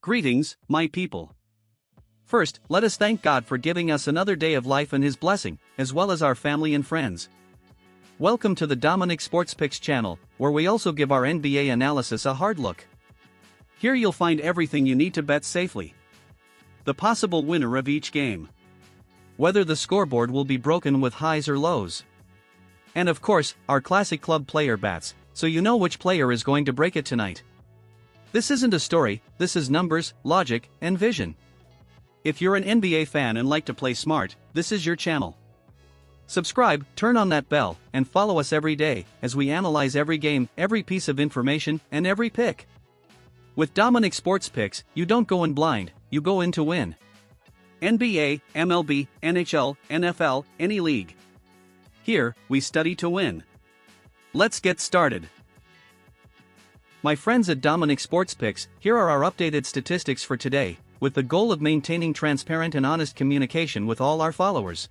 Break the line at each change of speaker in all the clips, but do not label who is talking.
Greetings, my people. First, let us thank God for giving us another day of life and His blessing, as well as our family and friends. Welcome to the Dominic Sports Picks channel, where we also give our NBA analysis a hard look. Here you'll find everything you need to bet safely. The possible winner of each game. Whether the scoreboard will be broken with highs or lows. And of course, our classic club player bats, so you know which player is going to break it tonight. This isn't a story, this is numbers, logic, and vision. If you're an NBA fan and like to play smart, this is your channel. Subscribe, turn on that bell, and follow us every day, as we analyze every game, every piece of information, and every pick. With Dominic Sports Picks, you don't go in blind, you go in to win. NBA, MLB, NHL, NFL, any league. Here, we study to win. Let's get started. My friends at Dominic Sports Picks, here are our updated statistics for today, with the goal of maintaining transparent and honest communication with all our followers.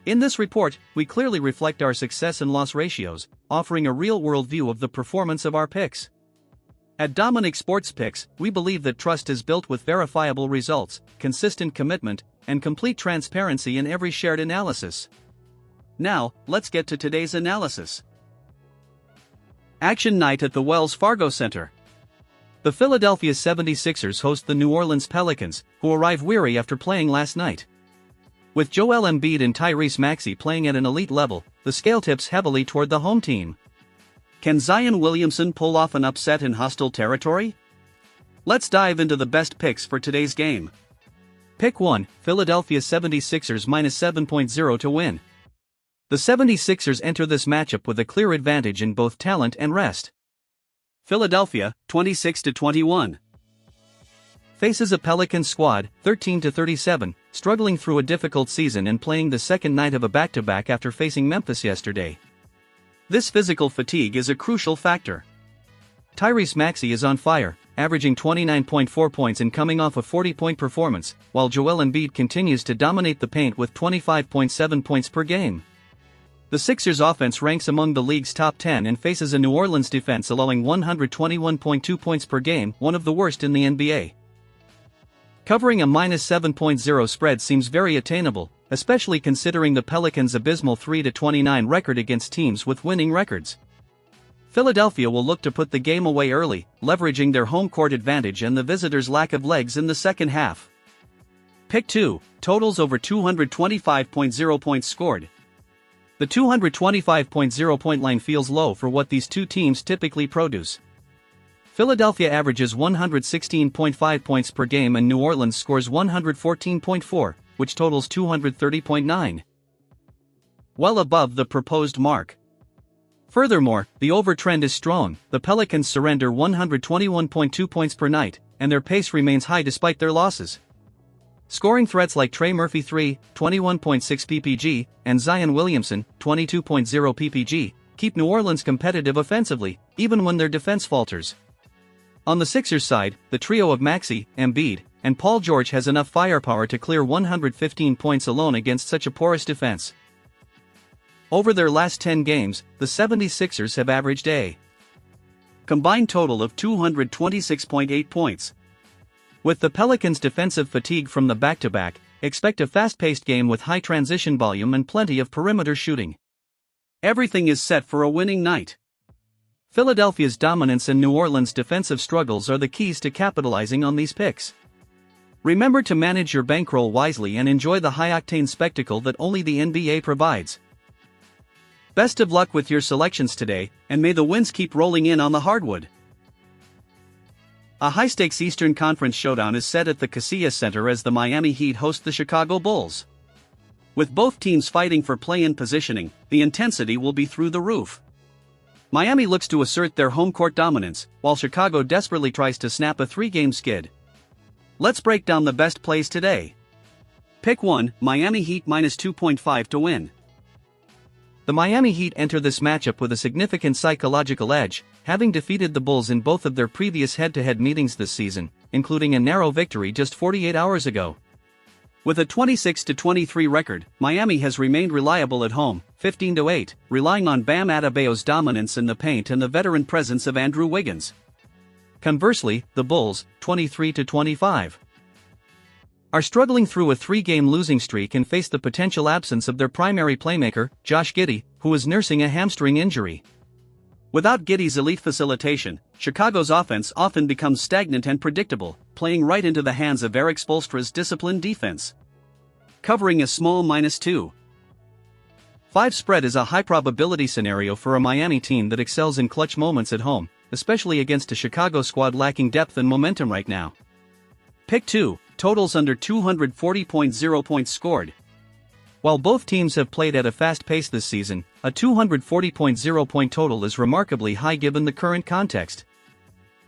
In this report, we clearly reflect our success and loss ratios, offering a real-world view of the performance of our picks. At Dominic Sports Picks, we believe that trust is built with verifiable results, consistent commitment, and complete transparency in every shared analysis. Now, let's get to today's analysis. Action night at the Wells Fargo Center. The Philadelphia 76ers host the New Orleans Pelicans, who arrive weary after playing last night. With Joel Embiid and Tyrese Maxey playing at an elite level, the scale tips heavily toward the home team. Can Zion Williamson pull off an upset in hostile territory? Let's dive into the best picks for today's game. Pick 1, Philadelphia 76ers -7.0 to win. The 76ers enter this matchup with a clear advantage in both talent and rest. Philadelphia, 26-21. Faces a Pelicans squad, 13-37, struggling through a difficult season and playing the second night of a back-to-back after facing Memphis yesterday. This physical fatigue is a crucial factor. Tyrese Maxey is on fire, averaging 29.4 points and coming off a 40-point performance, while Joel Embiid continues to dominate the paint with 25.7 points per game. The Sixers' offense ranks among the league's top 10 and faces a New Orleans defense allowing 121.2 points per game, one of the worst in the NBA. Covering a -7.0 spread seems very attainable, especially considering the Pelicans' abysmal 3-29 record against teams with winning records. Philadelphia will look to put the game away early, leveraging their home court advantage and the visitors' lack of legs in the second half. Pick 2, totals over 225.0 points scored. The 225.0 point line feels low for what these two teams typically produce. Philadelphia averages 116.5 points per game and New Orleans scores 114.4, which totals 230.9. Well above the proposed mark. Furthermore, the over trend is strong. The Pelicans surrender 121.2 points per night, and their pace remains high despite their losses. Scoring threats like Trey Murphy 3, 21.6 ppg, and Zion Williamson, 22.0 ppg, keep New Orleans competitive offensively, even when their defense falters. On the Sixers side, the trio of Maxey, Embiid, and Paul George has enough firepower to clear 115 points alone against such a porous defense. Over their last 10 games, the 76ers have averaged a combined total of 226.8 points. With the Pelicans' defensive fatigue from the back-to-back, expect a fast-paced game with high transition volume and plenty of perimeter shooting. Everything is set for a winning night. Philadelphia's dominance and New Orleans' defensive struggles are the keys to capitalizing on these picks. Remember to manage your bankroll wisely and enjoy the high-octane spectacle that only the NBA provides. Best of luck with your selections today, and may the wins keep rolling in on the hardwood. A high-stakes Eastern Conference showdown is set at the Casillas Center as the Miami Heat host the Chicago Bulls. With both teams fighting for play-in positioning, the intensity will be through the roof. Miami looks to assert their home court dominance, while Chicago desperately tries to snap a 3-game skid. Let's break down the best plays today. Pick 1, Miami Heat -2.5 to win. The Miami Heat enter this matchup with a significant psychological edge, having defeated the Bulls in both of their previous head-to-head meetings this season, including a narrow victory just 48 hours ago. With a 26-23 record, Miami has remained reliable at home, 15-8, relying on Bam Adebayo's dominance in the paint and the veteran presence of Andrew Wiggins. Conversely, the Bulls, 23-25, are struggling through a 3-game losing streak and face the potential absence of their primary playmaker, Josh Giddey, who is nursing a hamstring injury. Without Giddey's elite facilitation, Chicago's offense often becomes stagnant and predictable, playing right into the hands of Erik Spoelstra's disciplined defense. Covering a small -2.5 spread is a high-probability scenario for a Miami team that excels in clutch moments at home, especially against a Chicago squad lacking depth and momentum right now. Pick 2, totals under 240.0 points scored. While both teams have played at a fast pace this season, a 240.0 point total is remarkably high given the current context.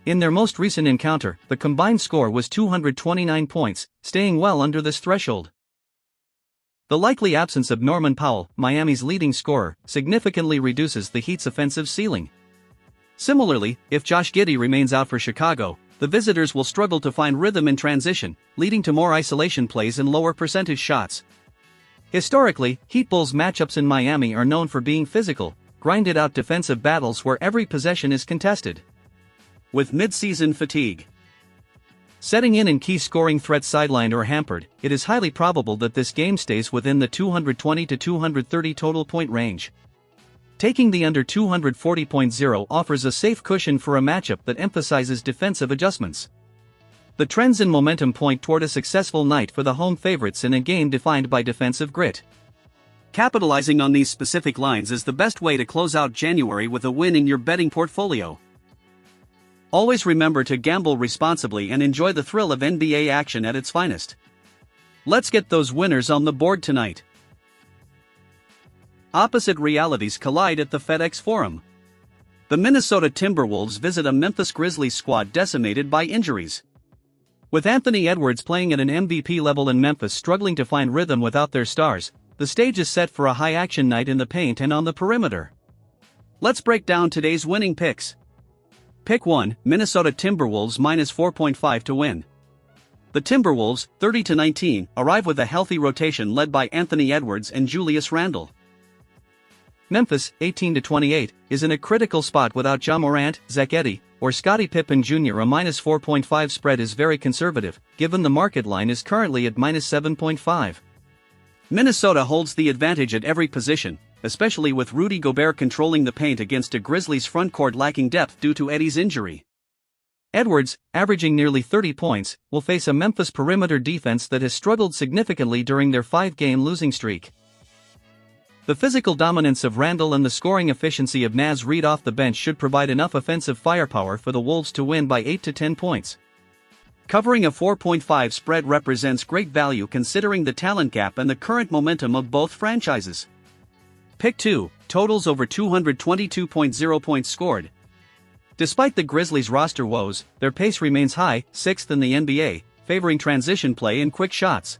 In their most recent encounter, the combined score was 229 points, staying well under this threshold. The likely absence of Norman Powell, Miami's leading scorer, significantly reduces the Heat's offensive ceiling. Similarly, if Josh Giddey remains out for Chicago, the visitors will struggle to find rhythm in transition, leading to more isolation plays and lower percentage shots. Historically, Heat Bulls matchups in Miami are known for being physical, grinded-out defensive battles where every possession is contested. With mid-season fatigue setting in key scoring threats sidelined or hampered, it is highly probable that this game stays within the 220 to 230 total point range. Taking the under 240.0 offers a safe cushion for a matchup that emphasizes defensive adjustments. The trends in momentum point toward a successful night for the home favorites in a game defined by defensive grit. Capitalizing on these specific lines is the best way to close out January with a win in your betting portfolio. Always remember to gamble responsibly and enjoy the thrill of NBA action at its finest. Let's get those winners on the board tonight. Opposite realities collide at the FedEx Forum. The Minnesota Timberwolves visit a Memphis Grizzlies squad decimated by injuries. With Anthony Edwards playing at an MVP level and Memphis struggling to find rhythm without their stars, the stage is set for a high-action night in the paint and on the perimeter. Let's break down today's winning picks. Pick 1, Minnesota Timberwolves -4.5 to win. The Timberwolves, 30-19, arrive with a healthy rotation led by Anthony Edwards and Julius Randle. Memphis, 18-28, is in a critical spot without Ja Morant, Zach Edey, or Scottie Pippen Jr. A -4.5 spread is very conservative, given the market line is currently at -7.5. Minnesota holds the advantage at every position, especially with Rudy Gobert controlling the paint against a Grizzlies frontcourt lacking depth due to Edey's injury. Edwards, averaging nearly 30 points, will face a Memphis perimeter defense that has struggled significantly during their 5-game losing streak. The physical dominance of Randle and the scoring efficiency of Naz Reid off the bench should provide enough offensive firepower for the Wolves to win by 8 to 10 points. Covering a 4.5 spread represents great value considering the talent gap and the current momentum of both franchises. Pick 2, totals over 222.0 points scored. Despite the Grizzlies' roster woes, their pace remains high, 6th in the NBA, favoring transition play and quick shots.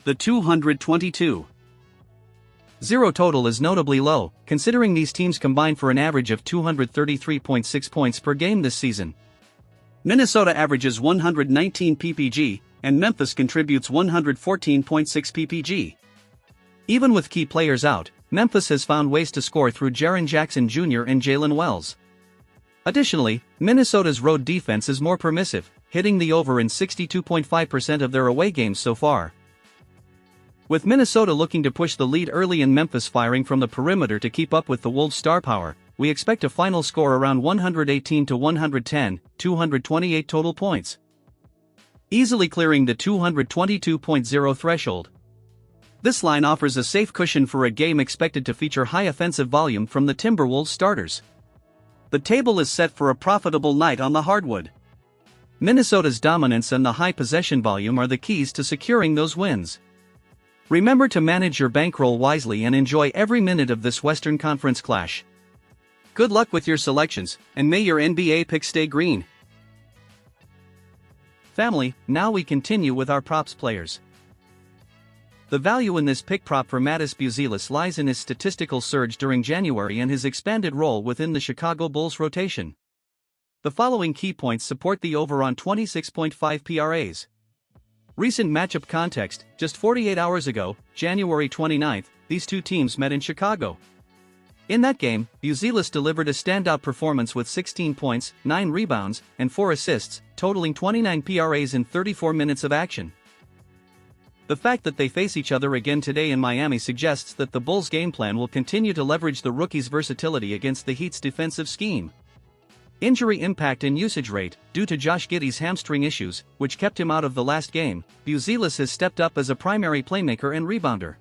The 222.0 total is notably low, considering these teams combine for an average of 233.6 points per game this season. Minnesota averages 119 ppg, and Memphis contributes 114.6 ppg. Even with key players out, Memphis has found ways to score through Jaren Jackson Jr. and Jalen Wells. Additionally, Minnesota's road defense is more permissive, hitting the over in 62.5% of their away games so far. With Minnesota looking to push the lead early and Memphis firing from the perimeter to keep up with the Wolves' star power, we expect a final score around 118-110, 228 total points, easily clearing the 222.0 threshold. This line offers a safe cushion for a game expected to feature high offensive volume from the Timberwolves starters. The table is set for a profitable night on the hardwood. Minnesota's dominance and the high possession volume are the keys to securing those wins. Remember to manage your bankroll wisely and enjoy every minute of this Western Conference clash. Good luck with your selections, and may your NBA picks stay green. Family, now we continue with our props players. The value in this pick prop for Mattis Buzelis lies in his statistical surge during January and his expanded role within the Chicago Bulls rotation. The following key points support the over on 26.5 PRAs. Recent matchup context: just 48 hours ago, January 29, these two teams met in Chicago. In that game, Buzelis delivered a standout performance with 16 points, 9 rebounds, and 4 assists, totaling 29 PRAs in 34 minutes of action. The fact that they face each other again today in Miami suggests that the Bulls' game plan will continue to leverage the rookie's versatility against the Heat's defensive scheme. Injury impact and usage rate: due to Josh Giddey's hamstring issues, which kept him out of the last game, Buzelis has stepped up as a primary playmaker and rebounder.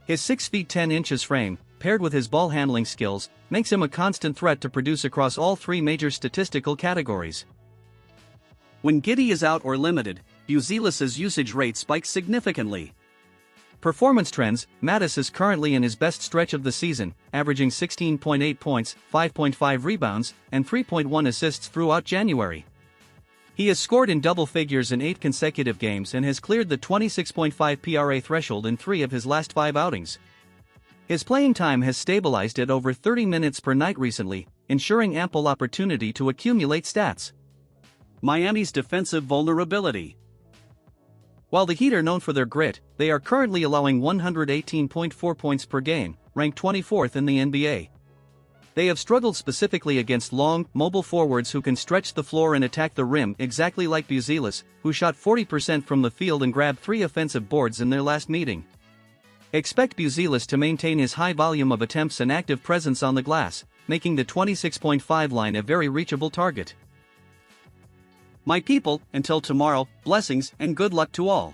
His 6 feet 10 inches frame, paired with his ball handling skills, makes him a constant threat to produce across all 3 major statistical categories. When Giddey is out or limited, Buzelis' usage rate spikes significantly. Performance trends: Mattis is currently in his best stretch of the season, averaging 16.8 points, 5.5 rebounds, and 3.1 assists throughout January. He has scored in double figures in 8 consecutive games and has cleared the 26.5 PRA threshold in 3 of his last 5 outings. His playing time has stabilized at over 30 minutes per night recently, ensuring ample opportunity to accumulate stats. Miami's defensive vulnerability. While the Heat are known for their grit, they are currently allowing 118.4 points per game, ranked 24th in the NBA. They have struggled specifically against long, mobile forwards who can stretch the floor and attack the rim, exactly like Buzelis, who shot 40% from the field and grabbed 3 offensive boards in their last meeting. Expect Buzelis to maintain his high volume of attempts and active presence on the glass, making the 26.5 line a very reachable target. My people, until tomorrow, blessings and good luck to all.